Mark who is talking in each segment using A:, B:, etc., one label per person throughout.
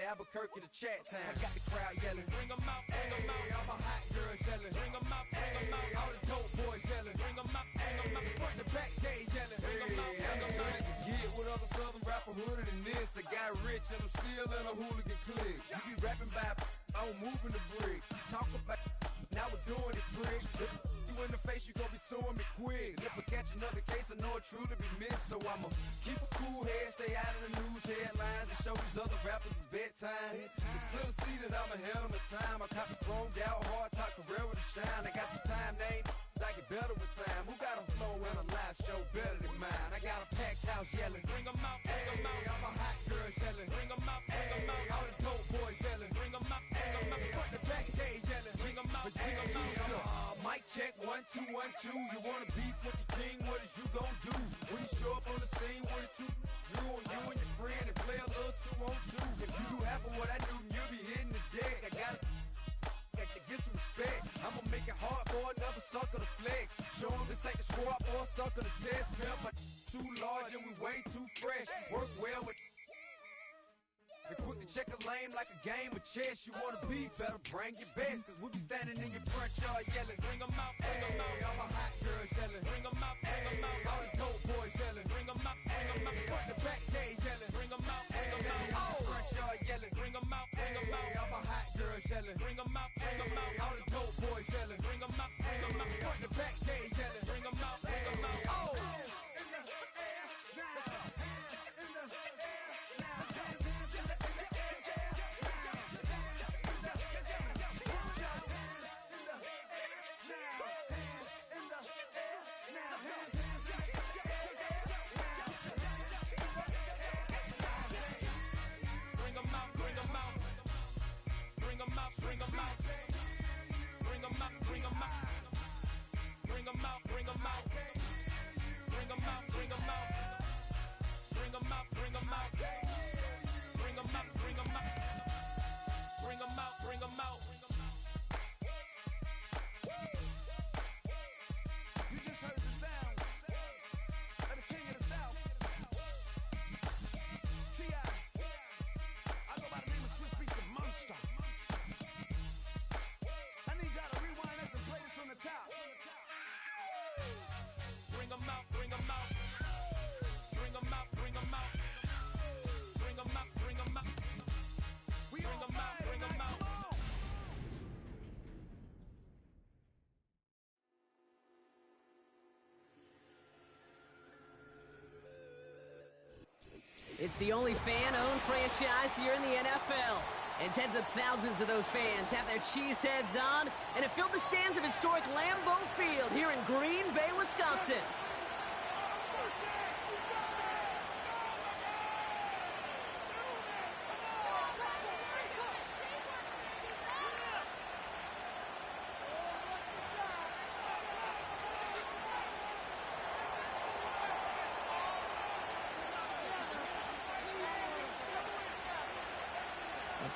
A: Albuquerque to chat time. I got the crowd yelling, bring them out, bring them out. All my hot girls yelling, bring them out, bring them out. All the dope boys yelling, bring them out, bring them out. Front the back gate yelling, bring them out, bring them out. Get with other southern rapper hooded than this. I got rich and I'm still in a hooligan clique. You be rapping by, I'm moving the bricks. Talk about, now we're doing it, pricks. You in the face, you gon' be suing me quick. If I catch another case, I know it truly be missed. So I'ma keep a cool head, stay out of the news headlines, and show these other rappers it's bedtime. It's clear to see that I'm ahead of my time. I copy chromed out, hard top career with a shine. I got some time, name. I get better with time. Who got a flow and a live show better than mine? I got a packed house yelling, bring them out, bring them out. All my hot girls yelling, bring them out, bring them out. All the dope boys yelling, bring them out, bring them out. Front the back gate yelling, bring them out, bring them out. Mic check, 1, 2, 1, 2. You wanna beef with the king? What is you gon' do? When you show up on the scene with a two, Drew on you and your friend and play a little 2-on-2. If you do half of what I do, then you'll be hitting the deck. I gotta get some respect. I'ma make it hard for another sucker to flex. Show them this ain't the squad or a sucker to test. Pimp, but too large and we way too fresh. Work well with and quick to check a lane like a game of chess. You wanna be better, bring your best. Cause we be standing in your front yard yelling, bring them out, bring them out. All my hot girls yelling, bring them out, bring them out. All the dope boys yelling, bring them out, bring them out. Front the back gate yelling, bring them out, bring them out. Front yard yelling, bring them out, bring them out. All my hot girls yelling, bring them out, bring them out. All the dope boys yelling, bring them out, bring them out. Front the back gate yelling, bring them out, bring them out. Bring them out, bring them out, bring them out, bring them out, bring them out, bring them out, bring them out, bring them out, bring them out, bring them out, bring them out, bring them out, bring them out. You just heard the sound of the king of the South, T.I. I go by the name of Swiss Beats, the monster. Bring them out, bring them out, bring them out, bring them out, bring them out, bring them out, bring them out, bring them out.
B: It's the only fan-owned franchise here in the NFL. And tens of thousands of those fans have their cheeseheads on, and it filled the stands of historic Lambeau Field here in Green Bay, Wisconsin.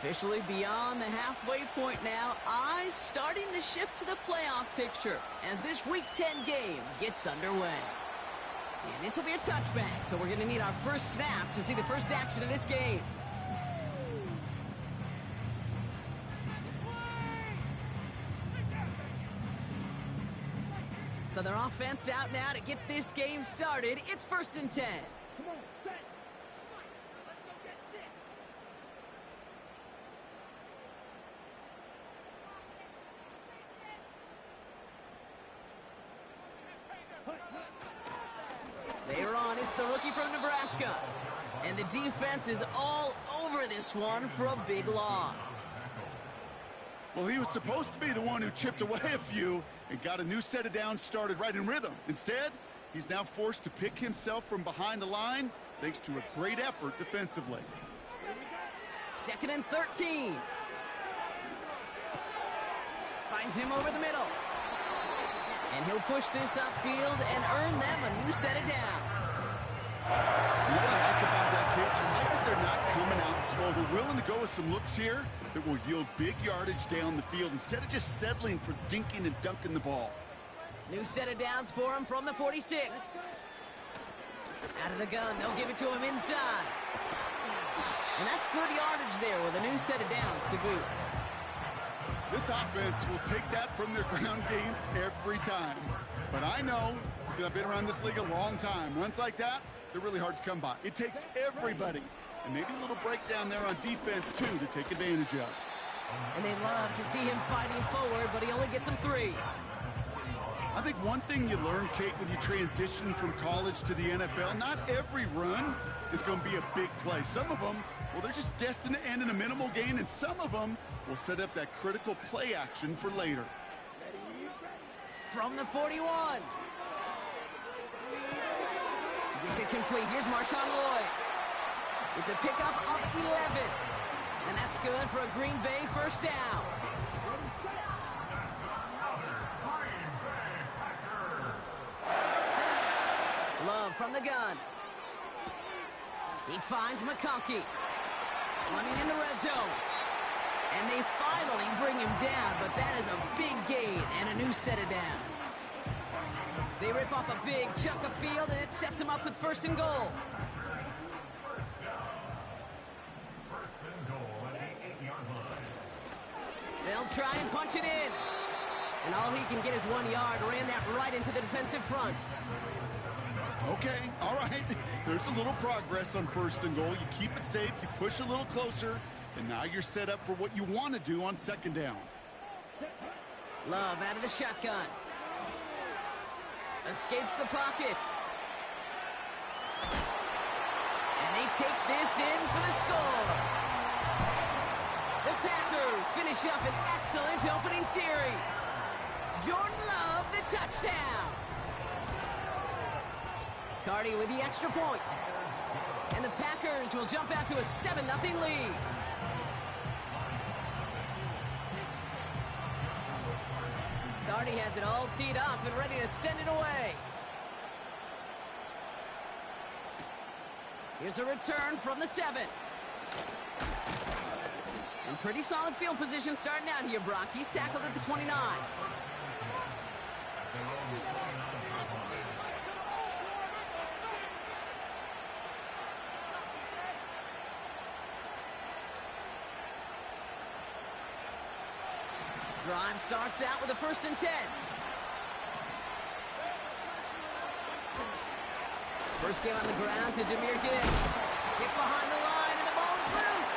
B: Officially beyond the halfway point now, eyes starting to shift to the playoff picture as this Week 10 game gets underway. And this will be a touchback, so we're going to need our first snap to see the first action of this game. So their offense out now to get this game started. It's 1st and 10. They're on. It's the rookie from Nebraska. And the defense is all over this one for a big loss.
C: Well, he was supposed to be the one who chipped away a few and got a new set of downs started right in rhythm. Instead, he's now forced to pick himself from behind the line thanks to a great effort defensively.
B: 2nd and 13. Finds him over the middle. And he'll push this upfield and earn them a new set of downs.
C: What I like about that kick, I like that they're not coming out slow. They're willing to go with some looks here that will yield big yardage down the field instead of just settling for dinking and dunking the ball.
B: New set of downs for him from the 46. Out of the gun, they'll give it to him inside. And that's good yardage there with a new set of downs to boot.
C: This offense will take that from their ground game every time. But I know, because I've been around this league a long time, runs like that, they're really hard to come by. It takes everybody. And maybe a little breakdown there on defense, too, to take advantage of.
B: And they love to see him fighting forward, but he only gets them 3.
C: I think one thing you learn, Kate, when you transition from college to the NFL, not every run is going to be a big play. Some of them, well, they're just destined to end in a minimal gain, and some of them will set up that critical play action for later.
B: From the 41. Gets it complete. Here's Marshawn Lloyd. It's a pickup of 11. And that's good for a Green Bay first down. Love from the gun. He finds McConkey. Running in the red zone. And they finally bring him down, but that is a big gain and a new set of downs. They rip off a big chunk of field, and it sets him up with 1st and goal. They'll try and punch it in. And all he can get is 1 yard. Ran that right into the defensive front.
C: Okay, all right. There's a little progress on 1st and goal. You keep it safe, you push a little closer, and now you're set up for what you want to do on 2nd down.
B: Love out of the shotgun. Escapes the pocket. And they take this in for the score. The Packers finish up an excellent opening series. Jordan Love, the touchdown. Cardi with the extra point. And the Packers will jump out to a 7-0 lead. Cardi has it all teed up and ready to send it away. Here's a return from the 7. And pretty solid field position starting out here, Brock. He's tackled at the 29. Drive starts out with a 1st and 10. First game on the ground to Jahmyr Gibbs. Hit behind the line, and the ball is loose.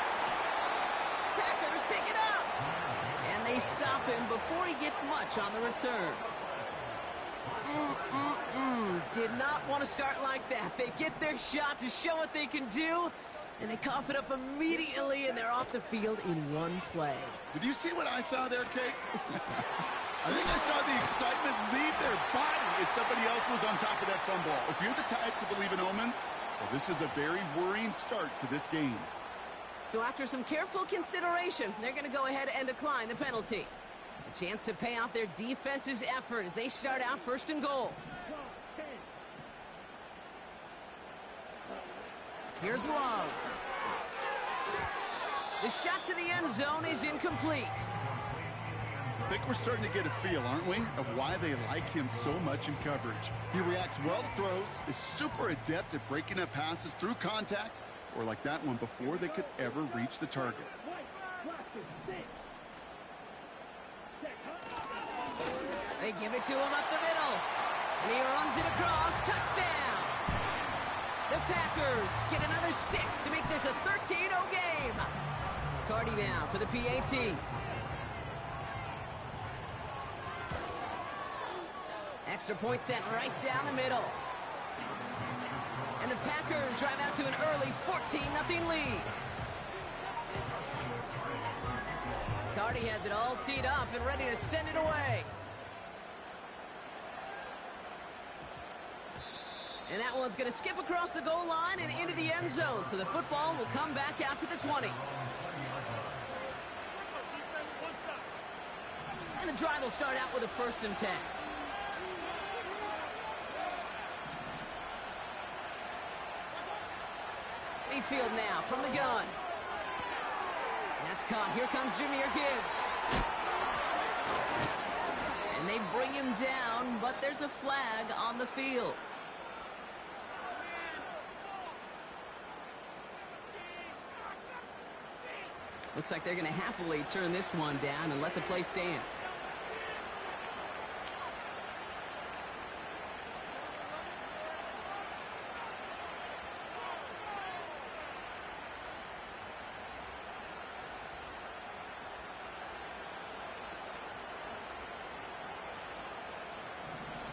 B: Packers pick it up. And they stop him before he gets much on the return. Did not want to start like that. They get their shot to show what they can do, and they cough it up immediately, and they're off the field in 1 play.
C: Did you see what I saw there, Kate? I think I saw the excitement leave their body as somebody else was on top of that fumble. If you're the type to believe in omens, well, this is a very worrying start to this game.
B: So after some careful consideration, they're going to go ahead and decline the penalty. A chance to pay off their defense's effort as they start out 1st and goal. Here's Love. The shot to the end zone is incomplete.
C: I think we're starting to get a feel, aren't we, of why they like him so much in coverage. He reacts well to throws, is super adept at breaking up passes through contact, or like that one before they could ever reach the target.
B: They give it to him up the middle. And he runs it across. Touchdown! The Packers get another 6 to make this a 13-0 game. Cardi now for the PAT. Extra point sent right down the middle. And the Packers drive out to an early 14-0 lead. Cardi has it all teed up and ready to send it away. And that one's going to skip across the goal line and into the end zone. So the football will come back out to the 20. And the drive will start out with a 1st and 10. Mayfield now from the gun. That's caught. Here comes Jahmyr Gibbs. And they bring him down, but there's a flag on the field. Looks like they're going to happily turn this one down and let the play stand.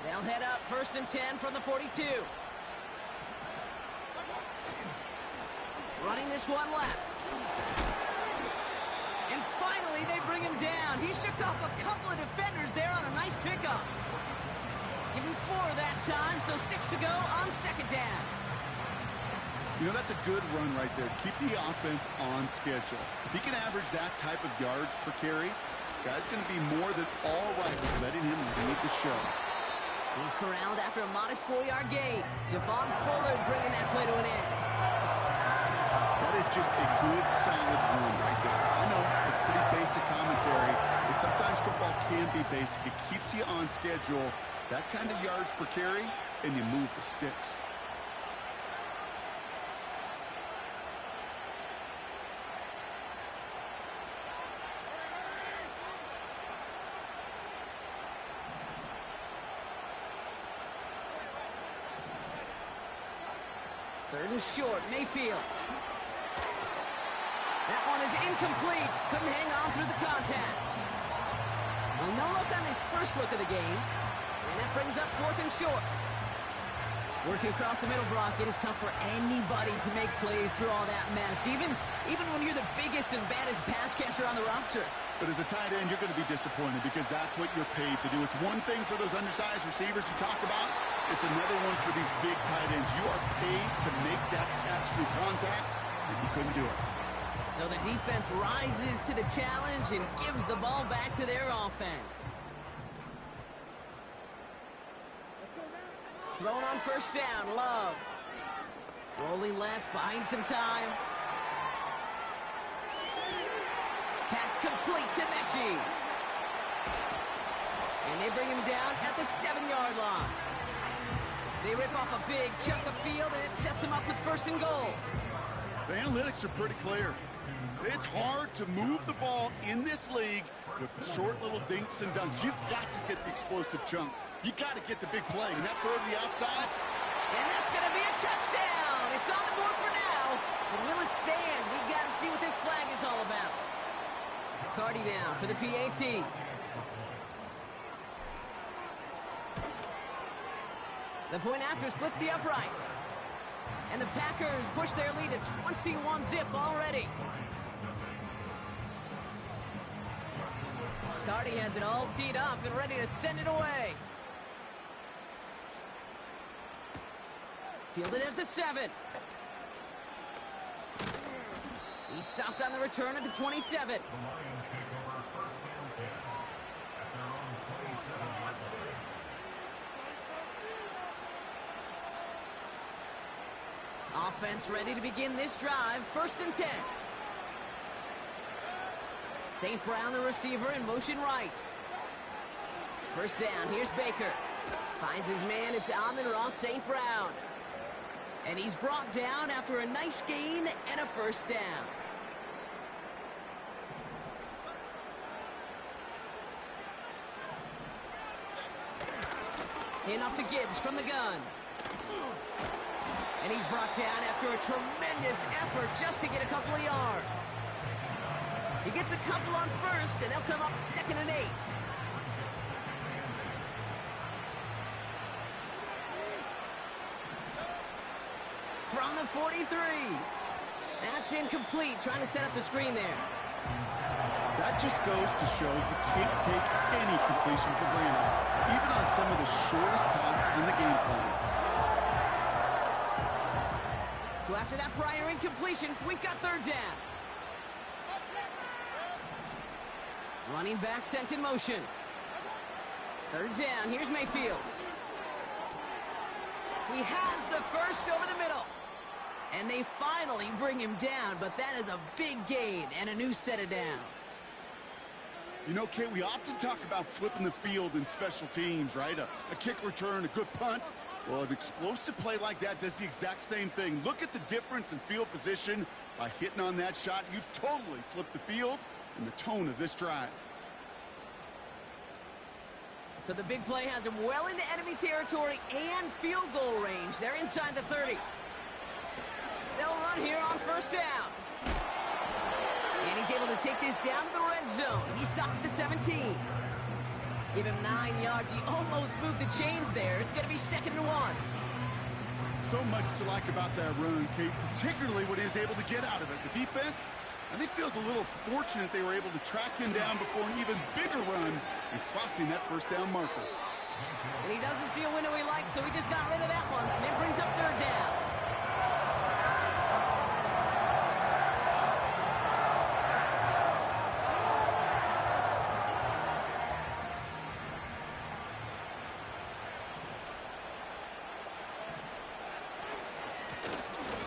B: They'll head up 1st and 10 from the 42. Running this one left. And finally, they bring him down. He shook off a couple of defenders there on a nice pickup. Give him 4 that time, so 6 to go on 2nd down.
C: You know, that's a good run right there. Keep the offense on schedule. If he can average that type of yards per carry, this guy's going to be more than all right with letting him lead the show.
B: He's corralled after a modest 4-yard gain. Javon Bullard bringing that play to an end.
C: That is just a good, solid run right there. I know it's pretty basic commentary, but sometimes football can be basic. It keeps you on schedule, that kind of yards per carry, and you move the sticks.
B: Third and short, Mayfield. That one is incomplete. Couldn't hang on through the contact. Well, no look on his first look of the game. And that brings up 4th and short. Working across the middle, Brock, it is tough for anybody to make plays through all that mess, even when you're the biggest and baddest pass catcher on the roster.
C: But as a tight end, you're going to be disappointed because that's what you're paid to do. It's one thing for those undersized receivers you talk about. It's another one for these big tight ends. You are paid to make that catch through contact, and you couldn't do it.
B: So the defense rises to the challenge and gives the ball back to their offense. Thrown on 1st down, Love. Rolling left, buying some time. Pass complete to Mechie. And they bring him down at the 7-yard line. They rip off a big chunk of field, and it sets him up with 1st and goal.
C: The analytics are pretty clear. It's hard to move the ball in this league with short little dinks and dunks. You've got to get the explosive chunk. You got to get the big play. And that throw to the outside.
B: And that's going to be a touchdown. It's on the board for now. But will it stand? We got to see what this flag is all about. Carty down for the PAT. The point after splits the uprights. And the Packers push their lead to 21-zip already. Carty has it all teed up and ready to send it away. Fielded at the 7. He stopped on the return at the 27. Offense ready to begin this drive. 1st and 10. St. Brown, the receiver, in motion right. 1st down. Here's Baker. Finds his man. It's Amon-Ra St. Brown. And he's brought down after a nice gain and a 1st down. Handoff to Gibbs from the gun. And he's brought down after a tremendous effort just to get a couple of yards. He gets a couple on 1st, and they'll come up 2nd and 8. From the 43. That's incomplete, trying to set up the screen there.
C: That just goes to show you can't take any completion for granted, even on some of the shortest passes in the game plan.
B: So after that prior incompletion, we've got 3rd down. Running back sent in motion. 3rd down, here's Mayfield. He has the 1st over the middle. And they finally bring him down, but that is a big gain and a new set of downs.
C: You know, Kate, we often talk about flipping the field in special teams, right? A kick return, a good punt. Well, an explosive play like that does the exact same thing. Look at the difference in field position. By hitting on that shot, you've totally flipped the field and the tone of this drive.
B: So the big play has him well into enemy territory and field goal range. They're inside the 30. They'll run here on first down. And he's able to take this down to the red zone. He stopped at the 17. Give him 9 yards. He almost moved the chains there. It's going to be 2nd and 1.
C: So much to like about that run, Kate, particularly what he was able to get out of it. The defense, I think, feels a little fortunate they were able to track him down before an even bigger run and crossing that first down marker.
B: And he doesn't see a window he likes, so he just got rid of that one. And then brings up 3rd down.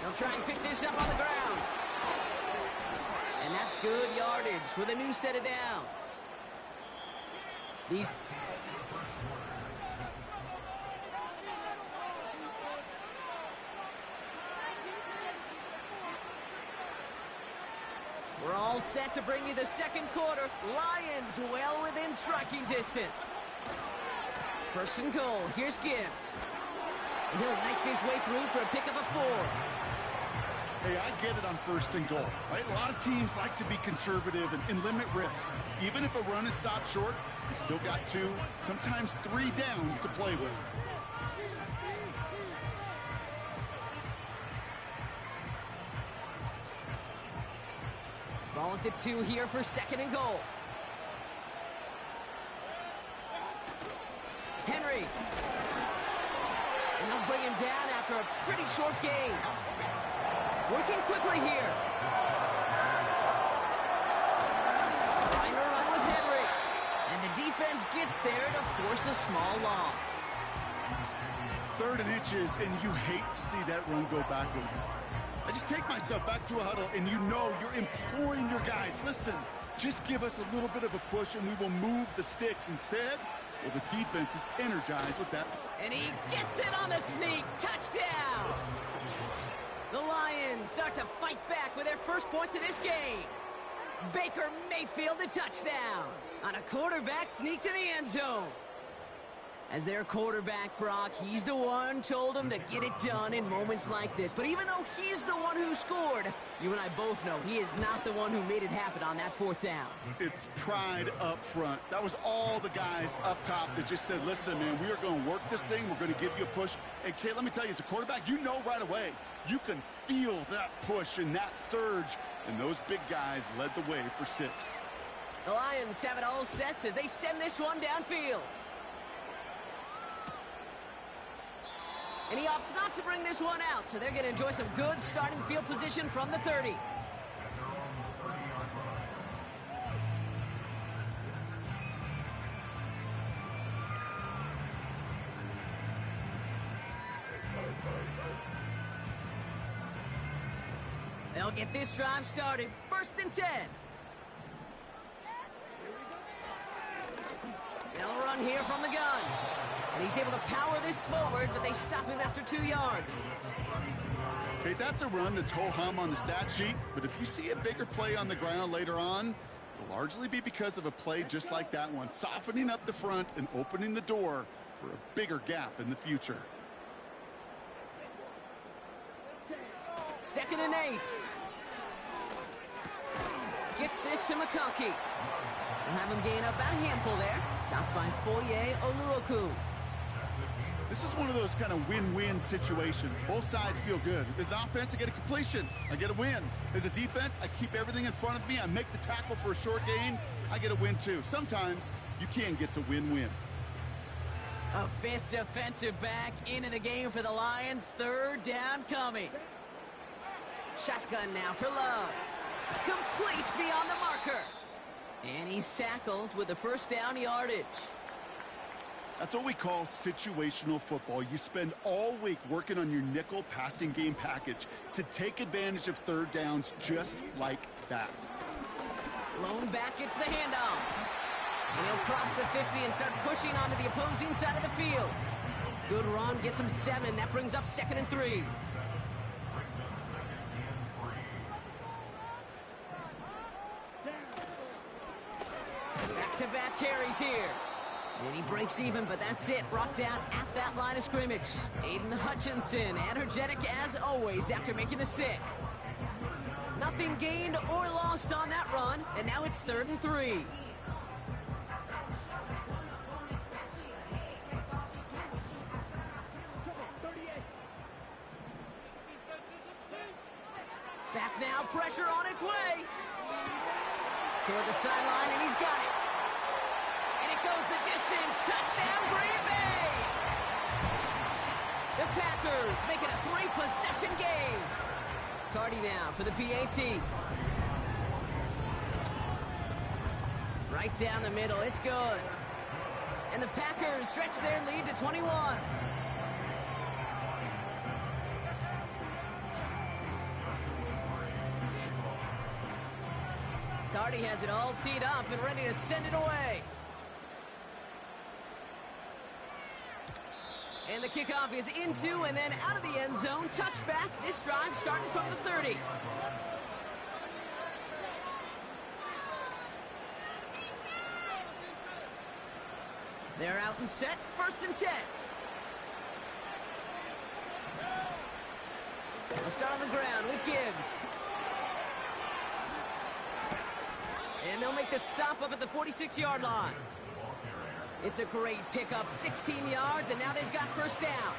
B: They'll try and pick this up on the ground. And that's good yardage with a new set of downs. We're all set to bring you the 2nd quarter. Lions well within striking distance. 1st and goal. Here's Gibbs. And he'll knife his way through for a pickup of 4.
C: Hey, I get it on 1st and goal, right? A lot of teams like to be conservative and limit risk. Even if a run is stopped short, you still got 2, sometimes 3 downs to play with.
B: Ball at the 2 here for 2nd and goal. Henry. And they'll bring him down after a pretty short gain. Working quickly here. Trying to run with Henry. And the defense gets there to force a small loss.
C: 3rd and inches, and you hate to see that run go backwards. I just take myself back to a huddle, and you know you're imploring your guys, listen, just give us a little bit of a push, and we will move the sticks. Instead, well, the defense is energized with that.
B: And he gets it on the sneak. Touchdown! The Lions start to fight back with their first points of this game. Baker Mayfield the touchdown on a quarterback sneak to the end zone. As their quarterback, Brock, he's the one told him to get it done in moments like this. But even though he's the one who scored, you and I both know he is not the one who made it happen on that 4th down.
C: It's pride up front. That was all the guys up top that just said, listen, man, we are going to work this thing. We're going to give you a push. And, Kate, let me tell you, as a quarterback, you know right away, you can feel that push and that surge. And those big guys led the way for 6.
B: The Lions have it all set as they send this one downfield. And he opts not to bring this one out, so they're going to enjoy some good starting field position from the 30. They'll get this drive started. 1st and 10. They'll run here from the gun. And he's able to power this forward, but they stop him after 2 yards.
C: Okay, that's a run that's ho-hum on the stat sheet, but if you see a bigger play on the ground later on, it'll largely be because of a play just like that one, softening up the front and opening the door for a bigger gap in the future.
B: 2nd and 8. Gets this to McConkey. We'll have him gain up about a handful there. Stopped by Foye Oluokun.
C: This is one of those kind of win-win situations. Both sides feel good. As an offense, I get a completion. I get a win. As a defense, I keep everything in front of me. I make the tackle for a short gain. I get a win, too. Sometimes you can get to win-win.
B: A 5th defensive back into the game for the Lions. 3rd down coming. Shotgun now for Love. Complete beyond the marker. And he's tackled with the 1st down yardage.
C: That's what we call situational football. You spend all week working on your nickel passing game package to take advantage of 3rd downs just like that.
B: Lone back gets the handoff. And he'll cross the 50 and start pushing onto the opposing side of the field. Good run, gets him 7. That brings up 2nd and 3. Back-to-back carries here. And he breaks even, but that's it. Brought down at that line of scrimmage. Aiden Hutchinson, energetic as always after making the stick. Nothing gained or lost on that run, and now it's 3rd and 3. Back now, pressure on its way. Toward the sideline, and he's got it. And it goes the distance. Touchdown, Green Bay! The Packers make it a 3-possession game. Carty now for the PAT. Right down the middle, it's good. And the Packers stretch their lead to 21. Carty has it all teed up and ready to send it away. And the kickoff is into and then out of the end zone. Touchback. This drive starting from the 30. They're out and set. 1st and 10. They'll start on the ground with Gibbs. And they'll make the stop up at the 46-yard line. It's a great pickup, 16 yards, and now they've got 1st down.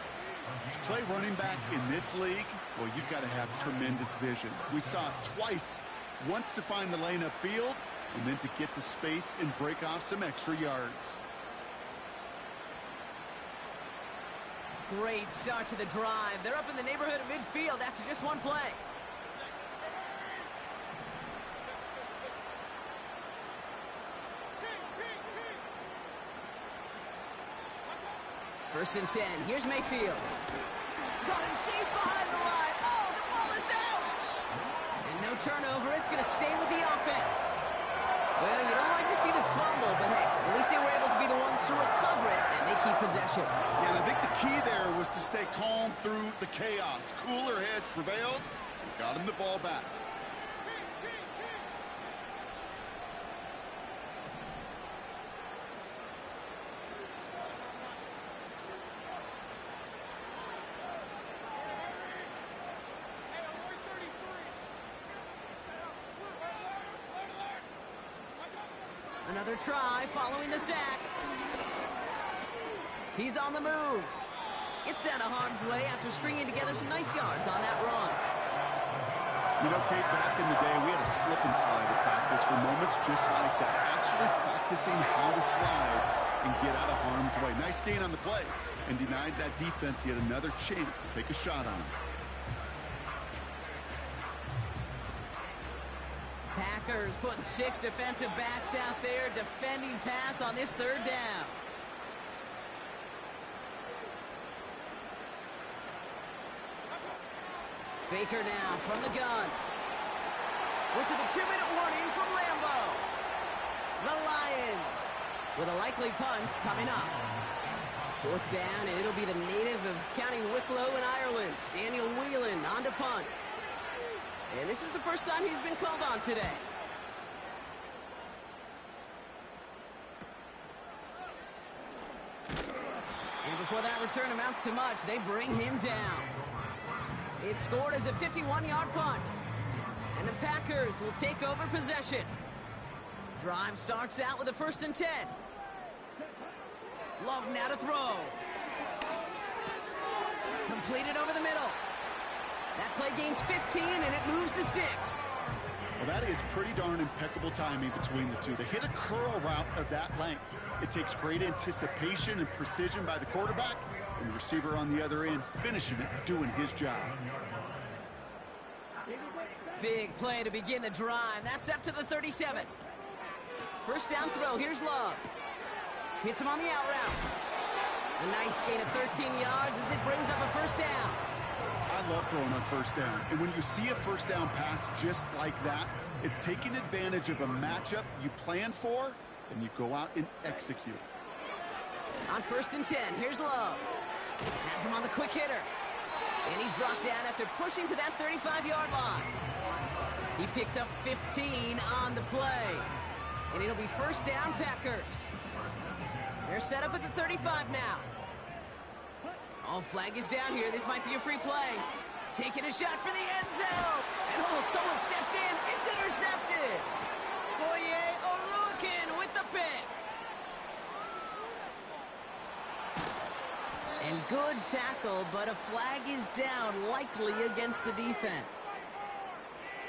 C: To play running back in this league, well, you've got to have tremendous vision. We saw it twice. Once to find the lane upfield, and then to get to space and break off some extra yards.
B: Great start to the drive. They're up in the neighborhood of midfield after just one play. First and 10. Here's Mayfield. Got him deep behind the line. Oh, the ball is out! And no turnover. It's going to stay with the offense. Well, you don't like to see the fumble, but hey, at least they were able to be the ones to recover it, and they keep possession.
C: Yeah, and I think the key there was to stay calm through the chaos. Cooler heads prevailed and got him the ball back.
B: Another try following the sack. He's on the move. Gets out of harm's way after stringing together some nice yards on that run.
C: You know, Kate, back in the day, we had a slip and slide at practice for moments just like that. Actually practicing how to slide and get out of harm's way. Nice gain on the play and denied that defense yet another chance to take a shot on him.
B: Packers putting 6 defensive backs out there defending pass on this 3rd down. Baker now from the gun. We're to the 2-minute warning from Lambeau. The Lions with a likely punt coming up. 4th down, and it'll be the native of County Wicklow in Ireland, Daniel Whelan, on to punt. And this is the first time he's been called on today. And before that return amounts to much, they bring him down. It's scored as a 51-yard punt. And the Packers will take over possession. Drive starts out with a 1st and 10. Love now to throw. Completed over the middle. That play gains 15, and it moves the sticks.
C: Well, that is pretty darn impeccable timing between the two. They hit a curl route of that length. It takes great anticipation and precision by the quarterback, and the receiver on the other end finishing it, doing his job.
B: Big play to begin the drive. That's up to the 37. 1st down throw. Here's Love. Hits him on the out route. A nice gain of 13 yards as it brings up a 1st down.
C: I love throwing on 1st down. And when you see a 1st down pass just like that, it's taking advantage of a matchup you plan for, and you go out and execute.
B: On 1st and 10, here's Love. Has him on the quick hitter. And he's brought down after pushing to that 35-yard line. He picks up 15 on the play. And it'll be first down, Packers. They're set up at the 35 now. Oh, flag is down here. This might be a free play. Taking a shot for the end zone. And oh, someone stepped in. It's intercepted. Foye Oluokun with the pick. And good tackle, but a flag is down, likely against the defense.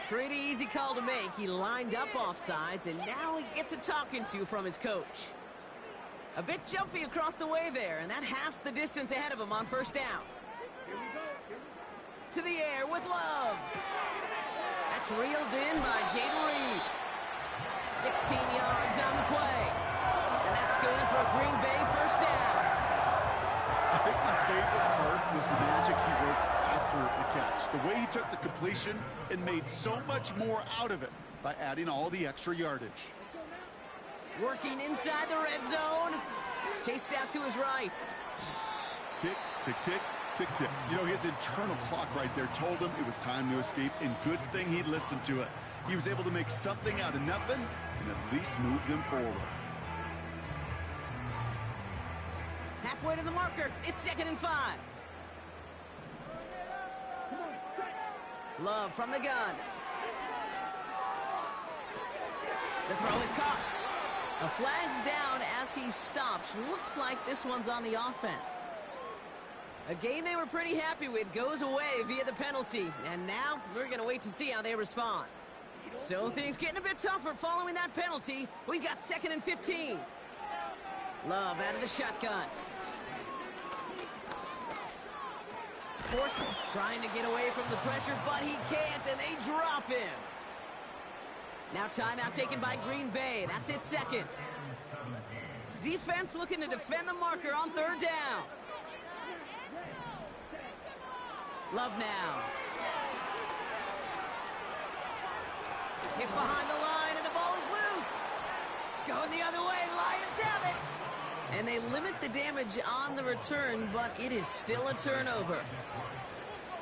B: Pretty easy call to make. He lined up offsides, and now he gets a talking to from his coach. A bit jumpy across the way there, and that halves the distance ahead of him on first down. To the air with Love. That's reeled in by Jayden Reed. 16 yards on the play. And that's good for a Green Bay first down.
C: I think my favorite part was the magic he worked after the catch. The way he took the completion and made so much more out of it by adding all the extra yardage.
B: Working inside the red zone. Chased out to his right.
C: Tick, tick, tick, tick, tick. You know, his internal clock right there told him it was time to escape, and good thing he listened to it. He was able to make something out of nothing and at least move them forward.
B: Halfway to the marker. It's 2nd and 5. Love from the gun. The throw is caught. A flag's down as he stops. Looks like this one's on the offense. A game they were pretty happy with goes away via the penalty. And now we're going to wait to see how they respond. So things getting a bit tougher following that penalty. We've got 2nd and 15. Love out of the shotgun. Forced trying to get away from the pressure, but he can't, and they drop him. Now timeout taken by Green Bay. That's it, 2nd. Defense looking to defend the marker on 3rd down. Love now. Hit behind the line, and the ball is loose. Going the other way, Lions have it. And they limit the damage on the return, but it is still a turnover.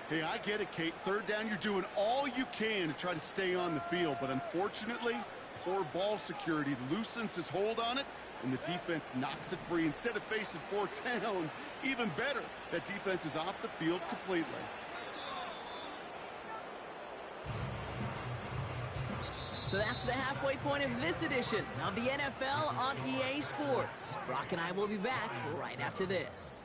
C: Hey, I get it, Kate. 3rd down, you're doing all you can to try to stay on the field. But unfortunately, poor ball security loosens his hold on it, and the defense knocks it free. Instead of facing 4th down, even better, that defense is off the field completely.
B: So that's the halfway point of this edition of the NFL on EA Sports. Brock and I will be back right after this.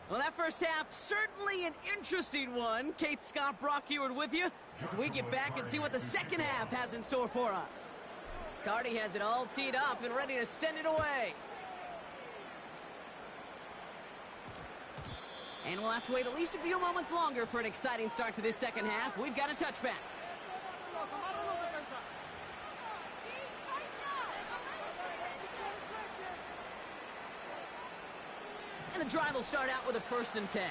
B: Well, that first half, certainly an interesting one. Kate, Scott, Brock Eward with you as we get back and see what the second half has in store for us. Cardi has it all teed up and ready to send it away. And we'll have to wait at least a few moments longer for an exciting start to this second half. We've got a touchback. And the drive will start out with a 1st and 10.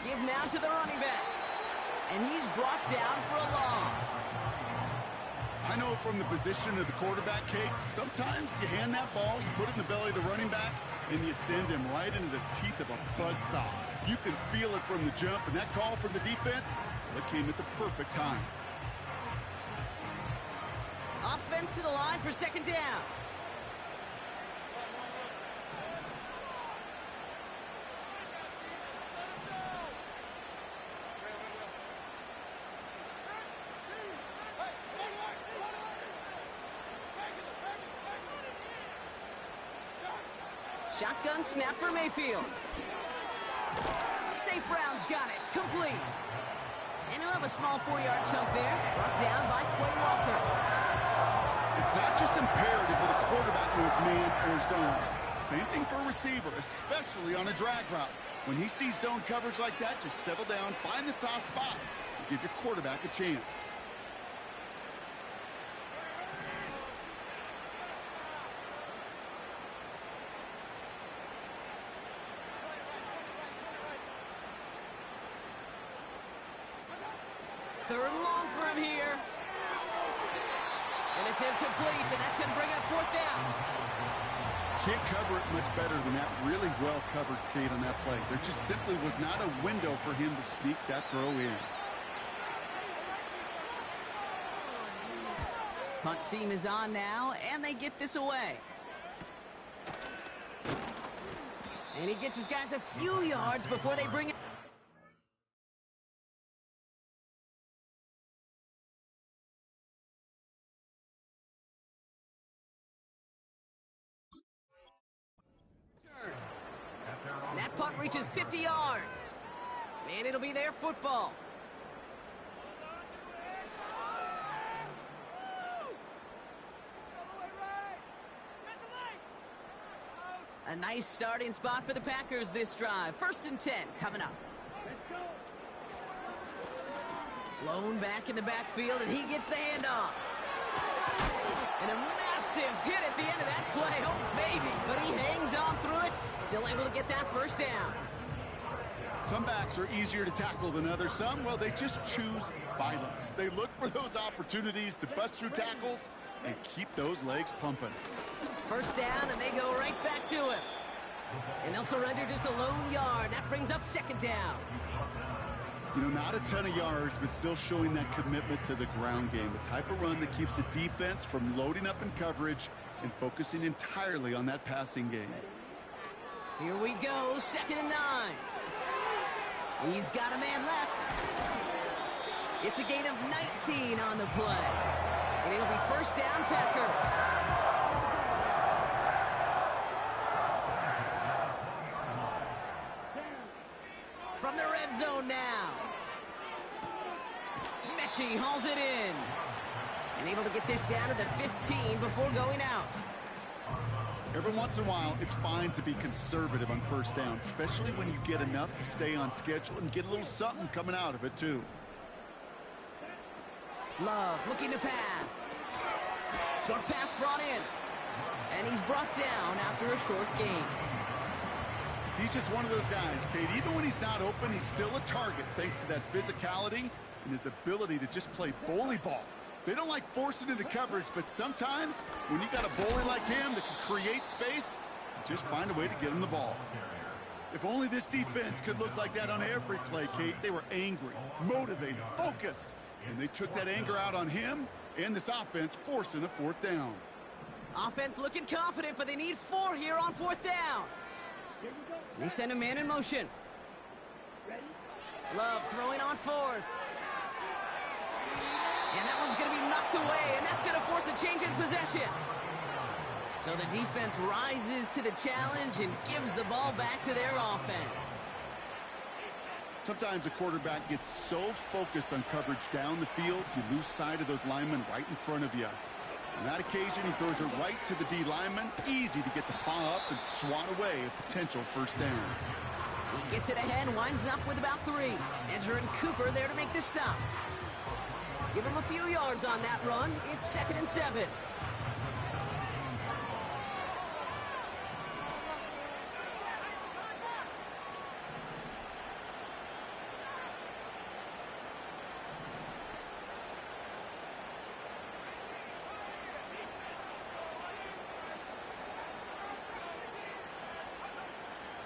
B: Give now to the running back. And he's brought down for a loss.
C: I know from the position of the quarterback, Kate, sometimes you hand that ball, you put it in the belly of the running back, and you send him right into the teeth of a buzzsaw. You can feel it from the jump, and that call from the defense, that came at the perfect time.
B: Offense to the line for 2nd down. Shotgun snap for Mayfield. St. Brown's got it. Complete. And he'll have a small 4-yard chunk there. Brought down by Quay Walker.
C: It's not just imperative that a quarterback knows man or zone. Same thing for a receiver, especially on a drag route. When he sees zone coverage like that, just settle down, find the soft spot, and give your quarterback a chance.
B: Third and long for him here. And it's incomplete, and that's going to bring up fourth down.
C: Can't cover it much better than that. Really well covered, Kate, on that play. There just simply was not a window for him to sneak that throw in.
B: Punt team is on now, and they get this away. And he gets his guys a few yards before they bring it. That punt reaches 50 yards. And it'll be their football. A nice starting spot for the Packers this drive. 1st and 10 coming up. Blown back in the backfield, and he gets the handoff. And a massive hit at the end of that play. Oh, baby. But he hangs on through it. Still able to get that first down.
C: Some backs are easier to tackle than others. Some, well, they just choose violence. They look for those opportunities to bust through tackles and keep those legs pumping.
B: First down, and they go right back to him. And they'll surrender just a lone yard. That brings up 2nd down.
C: You know, not a ton of yards, but still showing that commitment to the ground game. The type of run that keeps the defense from loading up in coverage and focusing entirely on that passing game.
B: Here we go, 2nd and 9. He's got a man left. It's a gain of 19 on the play. And it'll be first down, Packers. From the red zone now. Mechie hauls it in. And able to get this down to the 15 before going out.
C: Every once in a while, it's fine to be conservative on first down, especially when you get enough to stay on schedule and get a little something coming out of it, too.
B: Love looking to pass. Short pass brought in. And he's brought down after a short gain.
C: He's just one of those guys, Kate. Even when he's not open, he's still a target thanks to that physicality and his ability to just play bully ball. They don't like forcing into coverage, but sometimes when you got a bully like him that can create space, you just find a way to get him the ball. If only this defense could look like that on every play, Kate. They were angry, motivated, focused, and they took that anger out on him and this offense, forcing a 4th down.
B: Offense looking confident, but they need 4 here on 4th down. They send a man in motion. Love throwing on 4th. And that one's going to be knocked away, and that's going to force a change in possession. So the defense rises to the challenge and gives the ball back to their offense.
C: Sometimes a quarterback gets so focused on coverage down the field, you lose sight of those linemen right in front of you. On that occasion, he throws it right to the D lineman. Easy to get the paw up and swat away a potential first down.
B: He gets it ahead, winds up with about 3. Edger and Cooper there to make the stop. Give him a few yards on that run. It's 2nd and 7.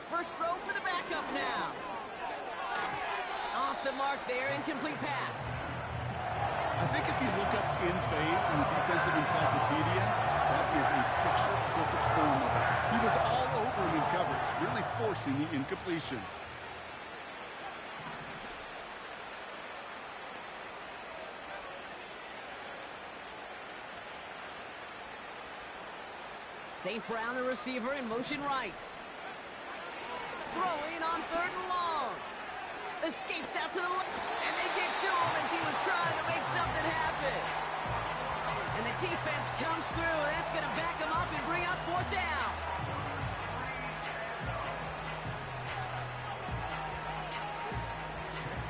B: First throw for the backup now. Off the mark there, incomplete pass.
C: I think if you look up in phase in the defensive encyclopedia, that is a picture-perfect form of it. He was all over him in coverage, really forcing the incompletion.
B: St. Brown, the receiver, in motion right. Throwing on 3rd and long. Escapes out to the left, and they get to him as he was trying to make something happen. And the defense comes through. That's going to back him up and bring up 4th down.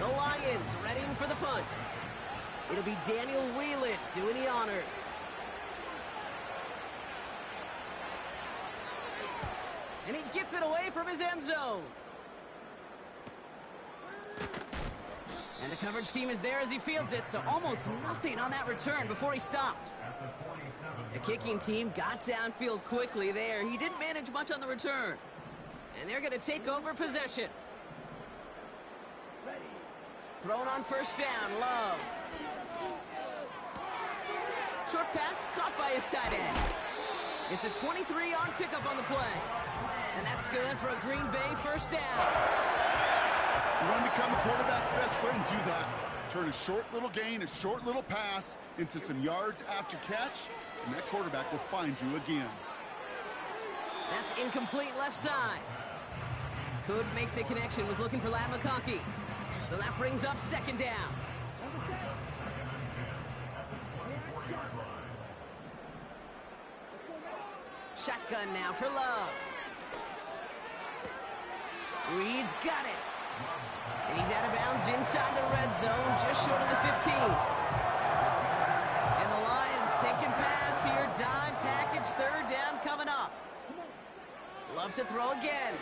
B: The Lions readying for the punt. It'll be Daniel Whelan doing the honors. And he gets it away from his end zone. And the coverage team is there as he fields it, so almost nothing on that return before he stopped. The kicking team got downfield quickly there. He didn't manage much on the return. And they're going to take over possession. Thrown on first down, Love. Short pass caught by his tight end. It's a 23-yard pickup on the play. And that's good for a Green Bay first down.
C: You want to become a quarterback's best friend, do that. Turn a short little gain, a short little pass into some yards after catch, and that quarterback will find you again.
B: That's incomplete left side. Couldn't make the connection, was looking for Ladd McConkey. So that brings up second down. Shotgun now for Love. Reed's got it. And he's out of bounds inside the red zone, just short of the 15. And the Lions thinking pass here. Dime package, third down coming up. Love to throw again.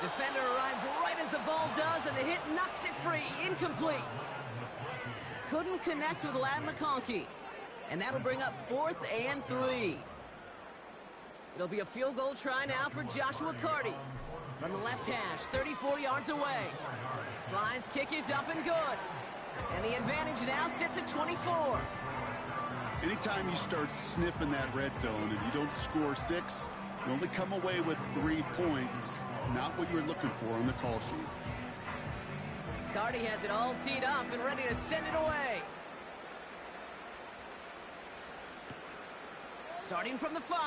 B: Defender arrives right as the ball does, and the hit knocks it free. Incomplete. Couldn't connect with Ladd McConkey. And that'll bring up 4th and 3. It'll be a field goal try now for Joshua Carty. From the left hash, 34 yards away. Slide's kick is up and good. And the advantage now sits at 24.
C: Anytime you start sniffing that red zone and you don't score 6, you only come away with 3 points. Not what you were looking for on the call sheet.
B: Carty has it all teed up and ready to send it away. Starting from the 5.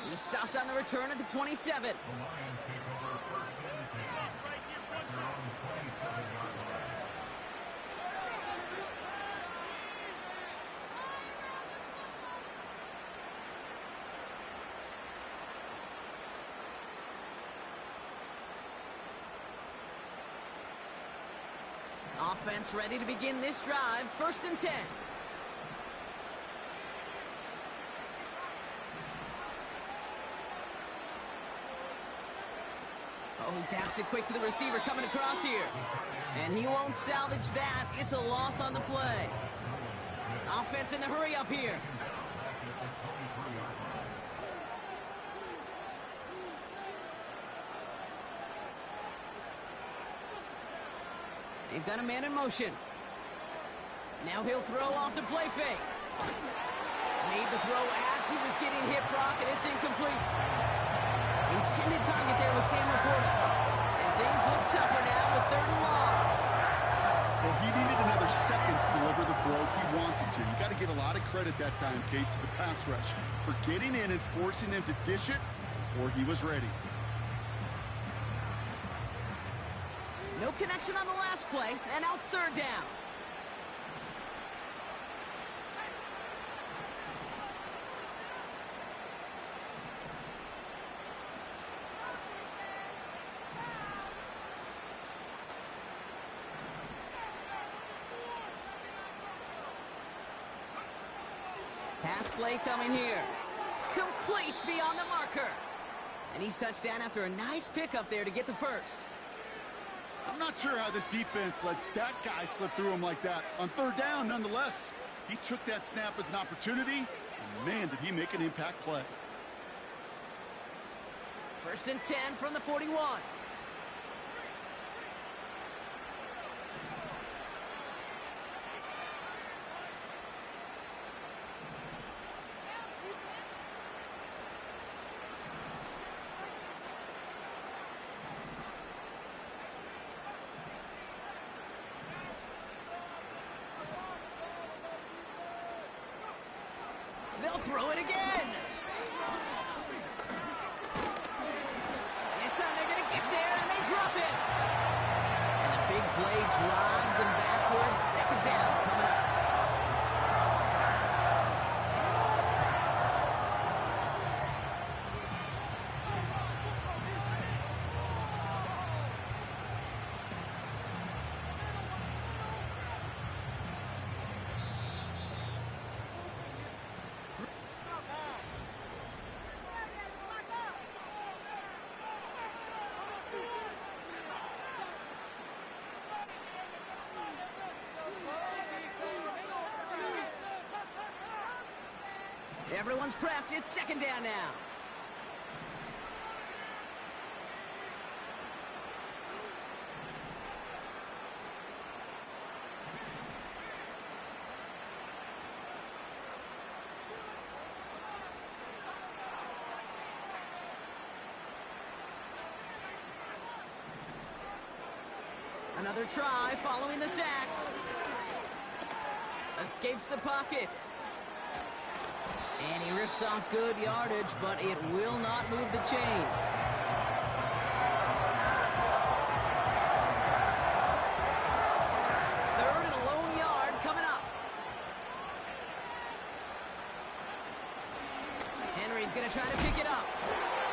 B: He stopped on the return at the 27. Offense ready to begin this drive. 1st and 10. Oh, he taps it quick to the receiver coming across here. And he won't salvage that. It's a loss on the play. Offense in the hurry up here. They've got a man in motion. Now he'll throw off the play fake. Made the throw as he was getting hit, Brock, and it's incomplete. Intended target there was Sam Laporta. And things look tougher now with 3rd and long.
C: Well, he needed another second to deliver the throw he wanted to. You got to give a lot of credit that time, Kate, to the pass rush for getting in and forcing him to dish it before he was ready.
B: No connection on the last play, and now it's 3rd down. Pass play coming here. Complete beyond the marker. And he's touched down after a nice pickup there to get the first.
C: I'm not sure how this defense let that guy slip through him like that. On 3rd down, nonetheless, he took that snap as an opportunity, and man, did he make an impact play.
B: 1st and 10 from the 41. They'll throw it again. This time they're going to get there, and they drop it. And the big play drives them backwards. 2nd down coming up. Everyone's prepped. It's second down now. Another try following the sack. Escapes the pocket. And he rips off good yardage, but it will not move the chains. Third and a lone yard coming up. Henry's going to try to pick it up.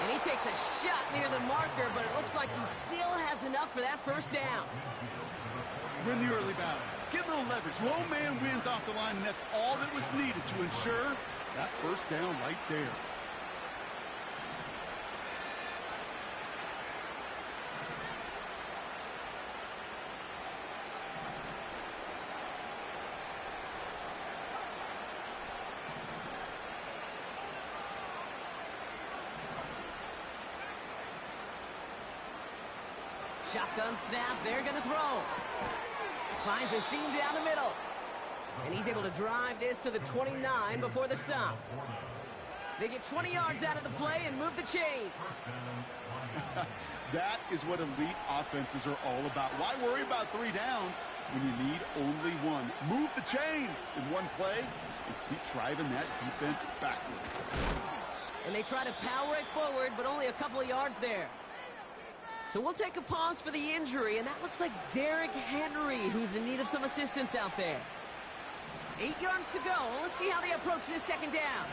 B: And he takes a shot near the marker, but it looks like he still has enough for that first down.
C: Win the early battle. Get a little leverage. Low man wins off the line, and that's all that was needed to ensure that first down right there.
B: Shotgun snap, they're going to throw. Finds a seam down the middle. And he's able to drive this to the 29 before the stop. They get 20 yards out of the play and move the chains.
C: That is what elite offenses are all about. Why worry about 3 downs when you need only one? Move the chains in one play and keep driving that defense backwards.
B: And they try to power it forward, but only a couple of yards there. So we'll take a pause for the injury, and that looks like Derrick Henry, who's in need of some assistance out there. 8 yards to go. Let's see how they approach this second down.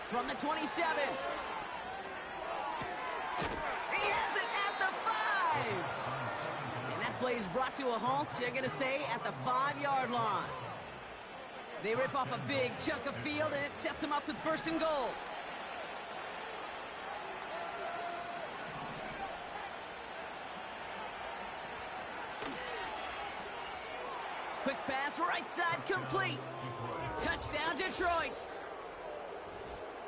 B: From the 27. He has it at the 5. And that play is brought to a halt, they're going to say, at the 5-yard line. They rip off a big chunk of field, and it sets them up with first and goal. Quick pass, right side, complete. Touchdown, Detroit.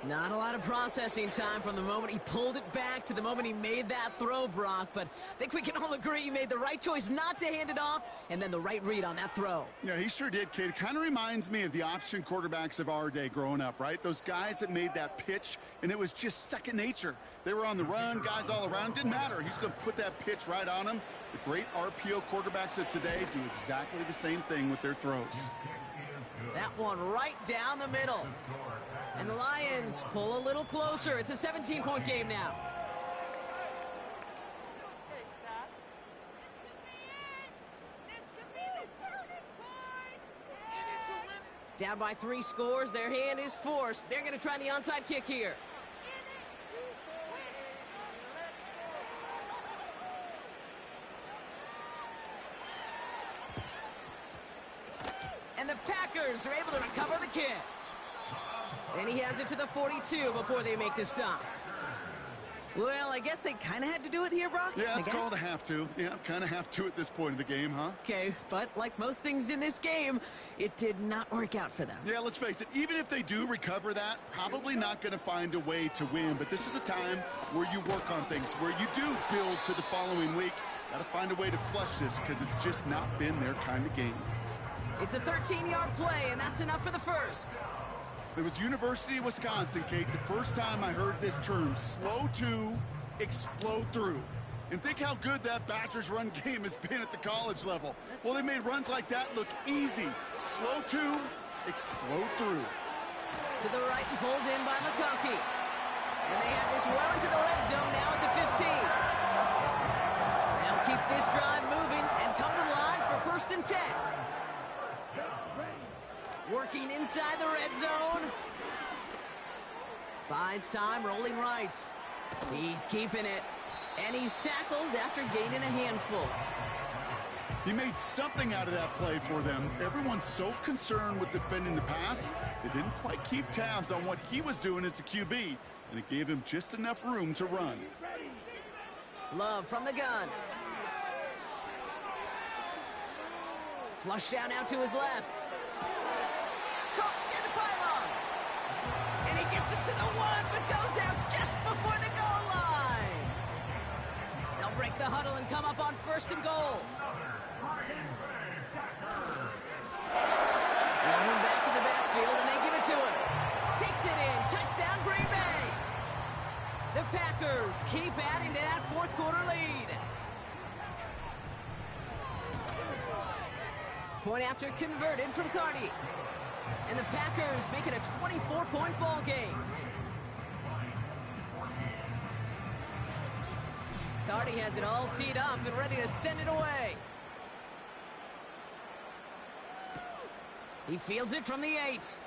B: Not a lot of processing time from the moment he pulled it back to the moment he made that throw, Brock. But I think we can all agree he made the right choice not to hand it off, and then the right read on that throw.
C: Yeah, he sure did, kid. Kind of reminds me of the option quarterbacks of our day growing up, right? Those guys that made that pitch, and it was just second nature. They were on the run, guys all around. Didn't matter. He's going to put that pitch right on him. The great RPO quarterbacks of today do exactly the same thing with their throws.
B: That one right down the middle. And the Lions pull a little closer. It's a 17-point game now. Down by 3 scores. Their hand is forced. They're going to try the onside kick here. And the Packers are able to recover the kick. And he has it to the 42 before they make the stop. Well, I guess they kind of had to do it here, Brock.
C: Yeah, it's called a have to. Yeah, kind of have to at this point in the game, huh?
B: Okay, but like most things in this game, it did not work out for them.
C: Yeah, let's face it, even if they do recover that, probably not going to find a way to win. But this is a time where you work on things, where you do build to the following week. Got to find a way to flush this because it's just not been their kind of game.
B: It's a 13-yard play, and that's enough for the first.
C: It was University of Wisconsin, Kate, the first time I heard this term, slow to explode through. And think how good that Badgers run game has been at the college level. Well, they made runs like that look easy. Slow to explode through.
B: To the right and pulled in by McConkey. And they have this well into the red zone now at the 15. They'll keep this drive moving and come to the line for first and 10. Working inside the red zone. Buys time, rolling right. He's keeping it. And he's tackled after gaining a handful.
C: He made something out of that play for them. Everyone's so concerned with defending the pass, they didn't quite keep tabs on what he was doing as a QB, and it gave him just enough room to run.
B: Love from the gun. Flush down out to his left. Caught near the pylon. And he gets it to the one, but goes out just before the goal line. They'll break the huddle and come up on 1st and goal. They're back in the backfield, and they give it to him. Takes it in. Touchdown, Green Bay. The Packers keep adding to that 4th quarter lead. Point after converted from Cardi. And the Packers make it a 24-point ball game. Cardi has it all teed up and ready to send it away. He fields it from the 8.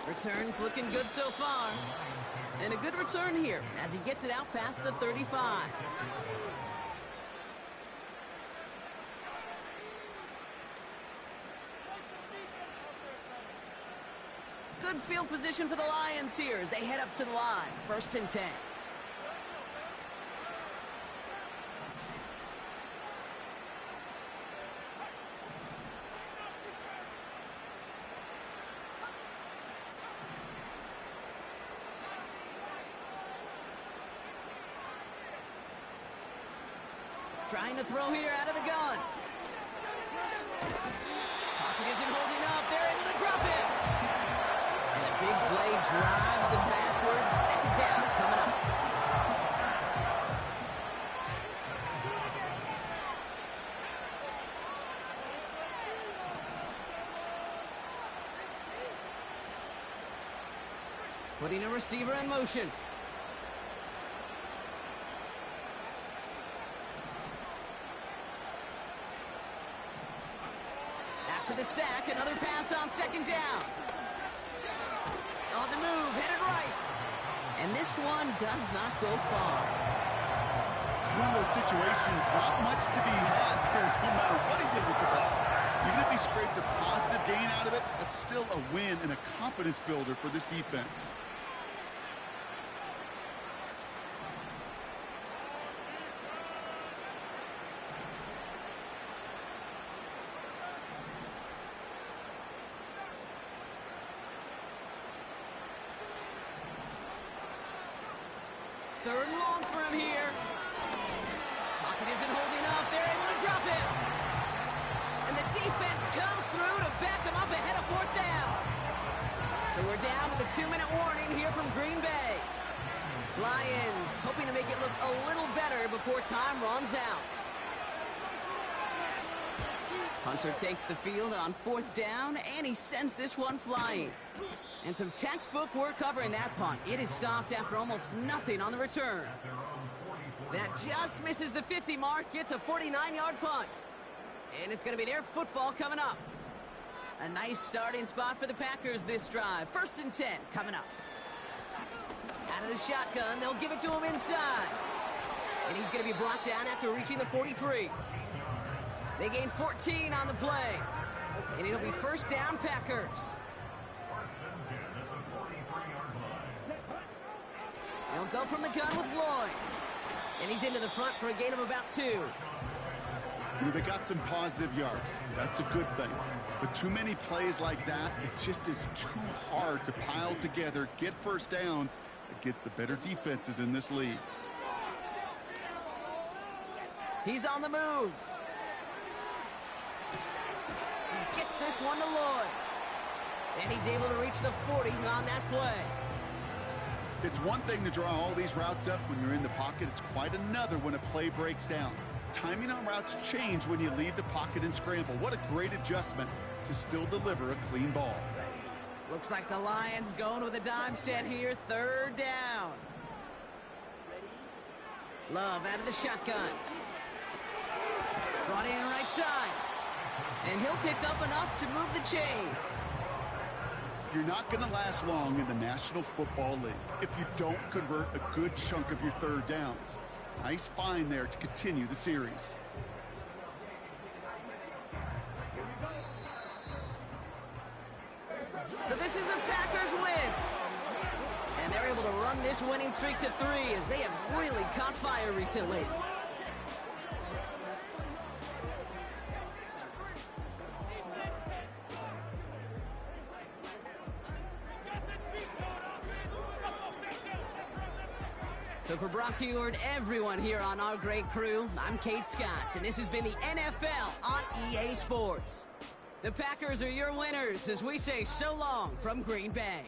B: Returns looking good so far. And a good return here as he gets it out past the 35. Good field position for the Lions here as they head up to the line. 1st and 10. Trying to throw here out of the gun. Pocket isn't holding up. They're able to drop it. And the big play drives them backwards. 2nd down coming up. Putting a receiver in motion. To the sack, another pass on 2nd down. On the move, headed right. And this one does not go far.
C: It's one of those situations, not much to be had there, no matter what he did with the ball. Even if he scraped a positive gain out of it, that's still a win and a confidence builder for this defense.
B: Third and long for him here. Pocket isn't holding up. They're able to drop it. And the defense comes through to back him up ahead of 4th down. So we're down to the 2-minute warning here from Green Bay. Lions hoping to make it look a little better before time runs out. Hunter takes the field on 4th down, and he sends this one flying. And some textbook work covering that punt. It is stopped after almost nothing on the return. That just misses the 50 mark. It's a 49-yard punt. And it's going to be their football coming up. A nice starting spot for the Packers this drive. 1st and 10 coming up. Out of the shotgun, they'll give it to him inside. And he's going to be brought down after reaching the 43. They gain 14 on the play. And it'll be 1st down Packers. They'll go from the gun with Lloyd. And he's into the front for a gain of about 2.
C: You know, they got some positive yards. That's a good thing. But too many plays like that, it just is too hard to pile together, get 1st downs against the better defenses in this league.
B: He's on the move. He gets this one to Lloyd. And he's able to reach the 40 on that play.
C: It's one thing to draw all these routes up when you're in the pocket. It's quite another when a play breaks down. Timing on routes change when you leave the pocket and scramble. What a great adjustment to still deliver a clean ball.
B: Looks like the Lions going with a dime set here. 3rd down. Love out of the shotgun. Brought in right side. And he'll pick up enough to move the chains.
C: You're not going to last long in the National Football League if you don't convert a good chunk of your 3rd downs. Nice find there to continue the series.
B: this is a Packers win. And they're able to run this winning streak to 3 as they have really caught fire recently. So for Brock Huard, everyone here on our great crew, I'm Kate Scott, and this has been the NFL on EA Sports. The Packers are your winners as we say so long from Green Bay.